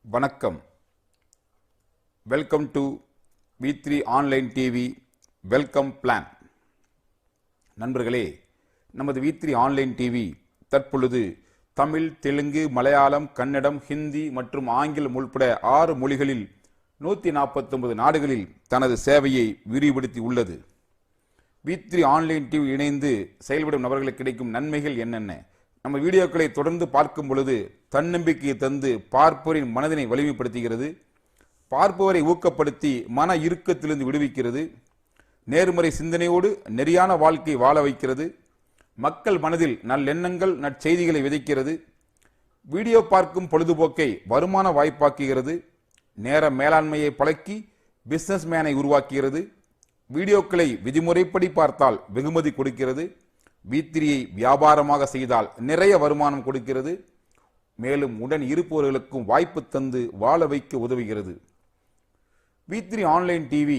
வணக்கம். Welcome to V3 online TV welcome plan. நண்பர்களே, நமது V3 ஆன்லைன் டிவி தற்பொழுது தமிழ், தெலுங்கு, மலையாளம், கன்னடம், ஹிந்தி மற்றும் ஆங்கிலம் உள்பட 6 மொழிகளில் 149 நாடுகளில் தனது சேவையை விரிவுபடுத்தி உள்ளது. V3 ஆன்லைன் டிவி இணைந்து செயல்படும் நபர்களுக்கு கிடைக்கும் நன்மைகள் என்னென்ன? நம்ம வீடியோக்களை தொடர்ந்து பார்க்கும் பொழுது தன்னம்பிக்கையை தந்து பார்ப்பவரின் மனதினை வலிமைப்படுத்துகிறது, பார்ப்பவரை ஊக்கப்படுத்தி மன இறுக்கத்திலிருந்து விடுவிக்கிறது, நேர்மறை சிந்தனையோடு நெறியான வாழ்க்கை வாழ வைக்கிறது, மக்கள் மனதில் நல்லெண்ணங்கள் நற்செய்திகளை விதைக்கிறது, வீடியோ பார்க்கும் பொழுதுபோக்கை வருமான வாய்ப்பாக்குகிறது, நேர மேலாண்மையை பழக்கி பிசினஸ் மேனை உருவாக்குகிறது, வீடியோக்களை விதிமுறைப்படி பார்த்தால் வெகுமதி கொடுக்கிறது, V3யை வியாபாரமாக செய்தால் நிறைய வருமானம் கொடுக்கிறது, மேலும் உடன் இருப்பவர்களுக்கும் வாய்ப்பு தந்து வாழ வைக்க உதவுகிறது. V3 ஆன்லைன் டிவி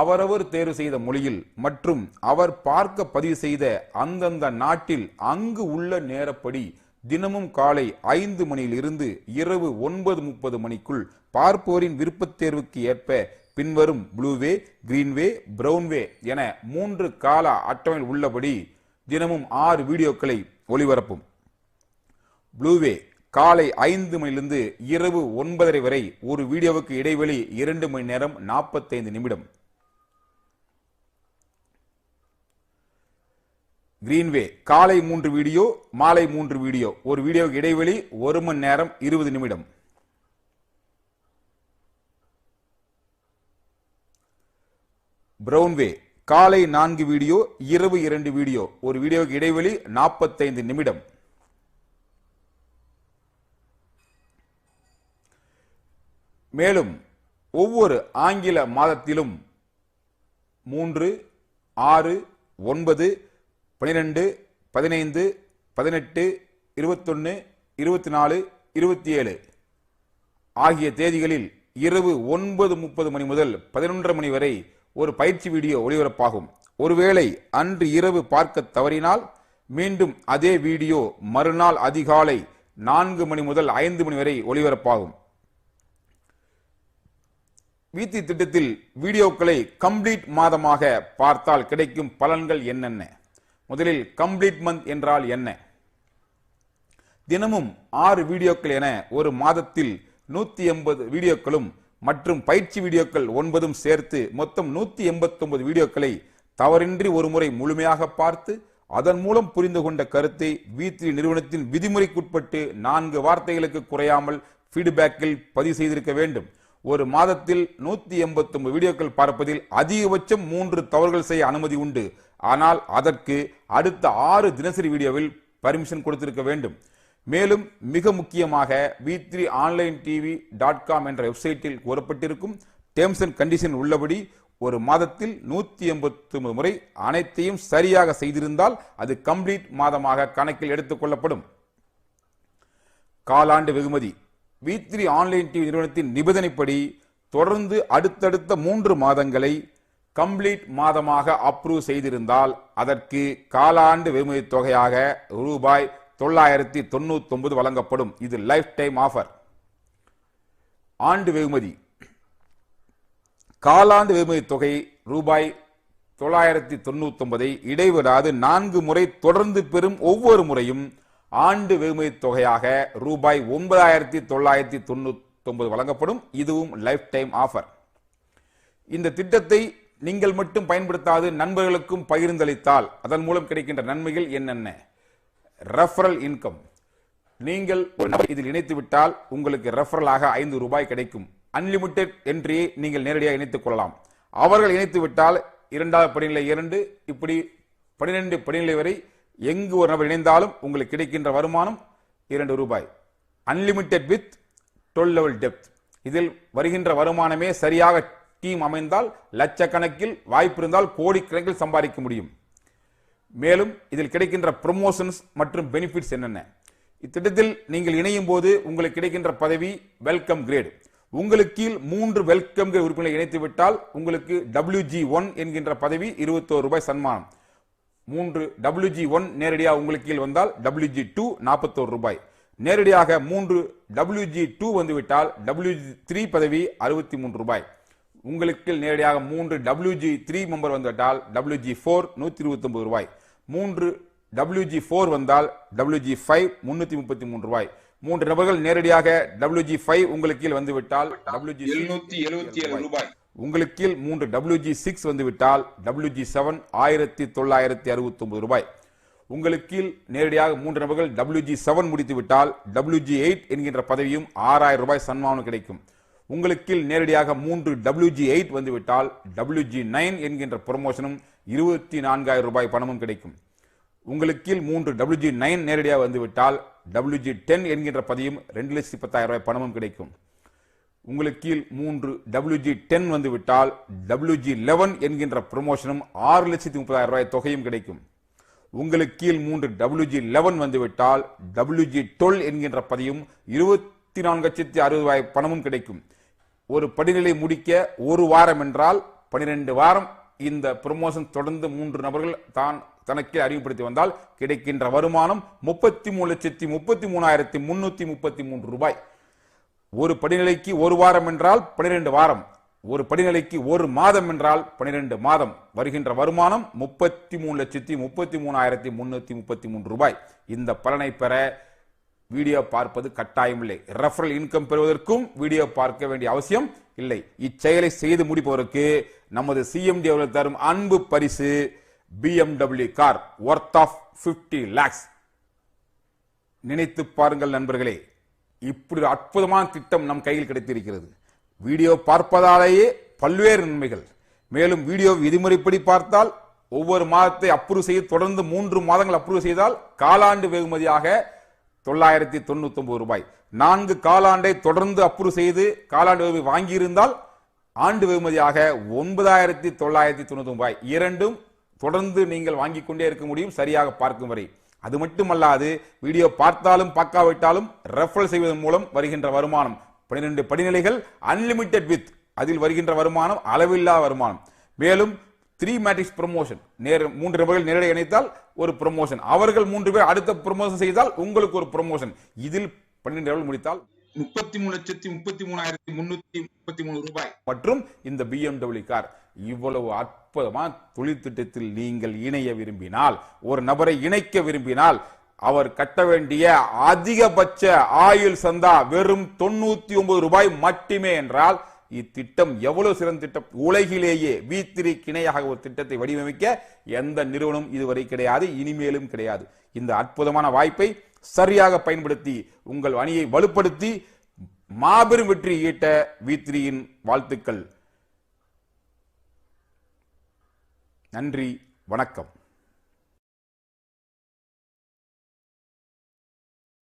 அவரவர் தேர்வு செய்த மொழியில் மற்றும் அவர் பார்க்க பதிவு செய்த அந்தந்த நாட்டில் அங்கு உள்ள நேரப்படி தினமும் காலை 5 மணியிலிருந்து இரவு 9:30 மணிக்குள் பார்ப்போரின் விருப்பத் தேர்வுக்கு ஏற்ப பின்வரும் ப்ளூவே, கிரீன்வே, பிரவுன்வே என 3 கால அட்டவணையில் உள்ளபடி தினமும் 6 வீடியோக்களை ஒளிபரப்பும். ப்ளூவே காலை 5 மணிலிருந்து இரவு 9:30 வரை ஒரு வீடியோவுக்கு இடைவெளி 2 மணி நேரம் 45 நிமிடம். கிரீன்வே காலை 3 வீடியோ, மாலை 3 வீடியோ, ஒரு வீடியோவுக்கு இடைவெளி 1 மணி நேரம் 20 நிமிடம். பிரவுன்வே காலை 4 வீடியோ, இரவு 2 வீடியோ, ஒரு வீடியோவுக்கு இடைவெளி 45 நிமிடம். மேலும் ஒவ்வொரு ஆங்கில மாதத்திலும் 3, 6, 9, 12, 15, 18, 21, 24, 27 ஆகிய தேதிகளில் இரவு 9:30 மணி முதல் 11:30 மணி வரை ஒரு பயிற்சி வீடியோ ஒளிபரப்பாகும். ஒருவேளை அன்று இரவு பார்க்க தவறினால் மீண்டும் அதே வீடியோ மறுநாள் அதிகாலை 4 மணி முதல் 5 மணி வரை ஒளிபரப்பாகும். V3 திட்டத்தில் வீடியோக்களை கம்ப்ளீட் மாதமாக பார்த்தால் கிடைக்கும் பலன்கள் என்னென்ன? முதலில் கம்ப்ளீட் மந்த் என்றால் என்ன? தினமும் 6 வீடியோக்கள் என ஒரு மாதத்தில் 180 வீடியோக்களும் மற்றும் பயிற்சி வீடியோக்கள் 9 சேர்த்து மொத்தம் 189 வீடியோக்களை தவறின்றி ஒருமுறை முழுமையாக பார்த்து அதன் மூலம் புரிந்து கொண்ட கருத்தை V3 நிறுவனத்தின் விதிமுறைக்குட்பட்டு 4 வார்த்தைகளுக்கு குறையாமல் ஃபீட்பேக்கில் பதிவு செய்திருக்க வேண்டும். ஒரு மாதத்தில் 189 வீடியோக்கள் பார்ப்பதில் அதிகபட்சம் 3 தவறுகள் செய்ய அனுமதி உண்டு. ஆனால் அதற்கு அடுத்த 6 தினசரி வீடியோவில் பர்மிஷன் கொடுத்திருக்க வேண்டும். மேலும் மிக முக்கியமாக V3 ஆன்லைன் TV.com என்ற வெப்சைட்டில் கூறப்பட்டிருக்கும் டேர்ம்ஸ் அண்ட் கண்டிஷன் உள்ளபடி ஒரு மாதத்தில் 189 முறை அனைத்தையும் சரியாக செய்திருந்தால் அது கம்ப்ளீட் மாதமாக கணக்கில் எடுத்துக் கொள்ளப்படும். காலாண்டு வெகுமதி. V3 ஆன்லைன் டிவி நிறுவனத்தின் நிபந்தனைப்படி தொடர்ந்து அடுத்தடுத்த 3 மாதங்களை கம்ப்ளீட் மாதமாக அப்ரூவ் செய்திருந்தால் அதற்கு காலாண்டு வெகுமதி தொகையாக ரூபாய் 999 வழங்கப்படும். இது லைஃப் டைம் ஆஃபர். ஆண்டு வெகுமதி. காலாண்டு வெகுமதி தொகை ரூபாய் 999 இடைவிடாது 4 முறை தொடர்ந்து பெறும் ஒவ்வொரு முறையும் ஆண்டு வெகுமதி தொகையாக ரூபாய் 9999 வழங்கப்படும். இதுவும் லைஃப் டைம் ஆஃபர். இந்த திட்டத்தை நீங்கள் மட்டும் பயன்படுத்தாது நண்பர்களுக்கும் பகிர்ந்தளித்தால் அதன் மூலம் கிடைக்கின்ற நன்மைகள் என்னென்ன? Referral income. நீங்கள் இதில் இணைத்து விட்டால் உங்களுக்கு ரெஃபரலாக 5 ரூபாய் கிடைக்கும். அன்லிமிட்டெட் என்ட்ரியை நீங்கள் நேரடியாக இணைத்துக் கொள்ளலாம். அவர்கள் இணைத்து விட்டால் 2வது படிநிலை 2, இப்படி 12 படிநிலை வரை எங்கு ஒரு நபர் இணைந்தாலும் உங்களுக்கு கிடைக்கின்ற வருமானம் 2 ரூபாய். Unlimited with 12 level depth. இதில் வருகின்ற வருமானமே சரியாக டீம் அமைந்தால் லட்சக்கணக்கில், வாய்ப்பு இருந்தால் கோடிக்கணக்கில் சம்பாதிக்க முடியும். மேலும் இதில் கிடைக்கின்ற ப்ரமோஷன்ஸ் மற்றும் பெனிஃபிட்ஸ் என்னென்ன? இத்திட்டத்தில் நீங்கள் இணையும் போது உங்களுக்கு கிடைக்கின்ற பதவி வெல்கம் கிரேட். உங்களுக்கு கீழ் 3 வெல்கம் கிரேட் உறுப்பினர்களை இணைத்து விட்டால் உங்களுக்கு WG1 என்கின்ற பதவி 21 ரூபாய் சன்மானம். 3 WG1 நேரடியாக உங்களுக்கு கீழ் வந்தால் WG2 41 ரூபாய். நேரடியாக 3 WG2 வந்துவிட்டால் WG3 பதவி 63 ரூபாய். உங்களுக்கு நேரடியாக 3 WG3 மெம்பர் வந்துவிட்டால் WG4 129 ரூபாய். 3 WG4 வந்தால் WG5 333 ரூபாய். 3 நபர்கள் நேரடியாக WG5 உங்களுக்கு கீழ் வந்துவிட்டால் WG 777 ரூபாய். உங்களுக்கு கீழ் 3 WG6 வந்துவிட்டால் WG7 1969 ரூபாய். உங்களுக்கு கீழ் நேரடியாக 3 நபர்கள் WG7 முடித்துவிட்டால் WG8 என்கின்ற பதவியும் 6000 ரூபாய் சன்மானம் கிடைக்கும். உங்களுக்கு கீழ் நேரடியாக 3 WG8 வந்துவிட்டால் WG9 என்கின்ற ப்ரமோஷனும் 24000 ரூபாய் பணமும் கிடைக்கும். உங்களுக்கு கீழ் 3 WG9 நேரடியாக வந்துவிட்டால் WG10 என்கின்ற பதவியும் 2,10,000 ரூபாய் பணமும் கிடைக்கும். உங்களுக்கு கீழ் 3 WG10 வந்துவிட்டால் WG11 என்கின்ற ப்ரமோஷனும் 6,30,000 ரூபாய் தொகையும் கிடைக்கும். உங்களுக்கு கீழ் 3 WG11 வந்துவிட்டால் WG12 என்கின்ற பதவியும் 24,60,000 ரூபாய் பணமும் கிடைக்கும். ஒரு படிநிலை முடிக்க ஒரு வாரம் என்றால் 12 வாரம் இந்த ப்ரமோஷன் தொடர்ந்து 3 நபர்கள் தனக்கே அறிவுப்படுத்தி வந்தால் கிடைக்கின்ற வருமானம் 33,33,333 ரூபாய். ஒரு படிநிலைக்கு ஒரு வாரம் என்றால் 12 வாரம், ஒரு படிநிலைக்கு ஒரு மாதம் என்றால் 12 மாதம். வருகின்ற வருமானம் 33,33,333 ரூபாய். இந்த பலனை பெற வீடியோ பார்ப்பது கட்டாயம் இல்லை. ரெஃபரல் இன்கம் பெறுவதற்கும் வீடியோ பார்க்க வேண்டிய அவசியம் இல்லை. இச்செயலை செய்து முடிப்பவருக்கு நமது CMD அவர்கள் தரும் அன்பு பரிசு BMW car worth of 50 lakhs. நினைத்து பாருங்கள் நண்பர்களே, இப்படி ஒரு அற்புதமான திட்டம் நம் கையில் கிடைத்திருக்கிறது. வீடியோ பார்ப்பதாலேயே பல்வேறு நன்மைகள். மேலும் வீடியோ விதிமுறைப்படி பார்த்தால் ஒவ்வொரு மாதத்தை அப்ரூவ் செய்து தொடர்ந்து 3 மாதங்கள் அப்ரூவ் செய்தால் காலாண்டு வெகுமதியாக 999 ரூபாய். 4 காலாண்டை தொடர்ந்து அப்ரூவ் செய்து காலாண்டு வெகுமதி வாங்கியிருந்தால் ஆண்டு வெகுமதியாக 9,999 ரூபாய். இரண்டும் தொடர்ந்து நீங்கள் வாங்கிக் கொண்டே இருக்க முடியும் சரியாக பார்க்கும் வரை. அது மட்டுமல்லாது வீடியோ பார்த்தாலும் பார்க்காவிட்டாலும் ரெஃபரல் செய்வதன் மூலம் வருகின்ற வருமானம் 12 படிநிலைகள் அன்லிமிட்டெட் வித் அதில் வருகின்ற வருமானம் அளவில்லா வருமானம். மேலும் 3 மேட்ரிக்ஸ் ப்ரமோஷன் 3 நபர்கள் நேரடி இணைத்தால் ஒரு ப்ரமோஷன், அவர்கள் 3 பேர் அடுத்த ப்ரமோஷன் செய்தால் உங்களுக்கு ஒரு ப்ரமோஷன். இதில் 12 நபர்கள் முடித்தால் 33,33,333 ரூபாய் மற்றும் இந்த BMW கார். இவ்வளவு அற்புதமான தொழில் திட்டத்தில் நீங்கள் இணைய விரும்பினால், ஒரு நபரை இணைக்க விரும்பினால் அவர் கட்ட வேண்டிய அதிகபட்ச ஆயுள் சந்தா வெறும் 99 ரூபாய் மட்டுமே என்றால் இத்திட்டம் எவ்வளவு சிறந்த திட்டம். உலகிலேயே V3 இணையாக ஒரு திட்டத்தை வடிவமைக்க எந்த நிறுவனம் இதுவரை கிடையாது, இனிமேலும் கிடையாது. இந்த அற்புதமான வாய்ப்பை சரியாக பயன்படுத்தி உங்கள் அணியை வலுப்படுத்தி மாபெரும் வெற்றி ஈட்ட V3 வாழ்த்துக்கள். நன்றி, வணக்கம்.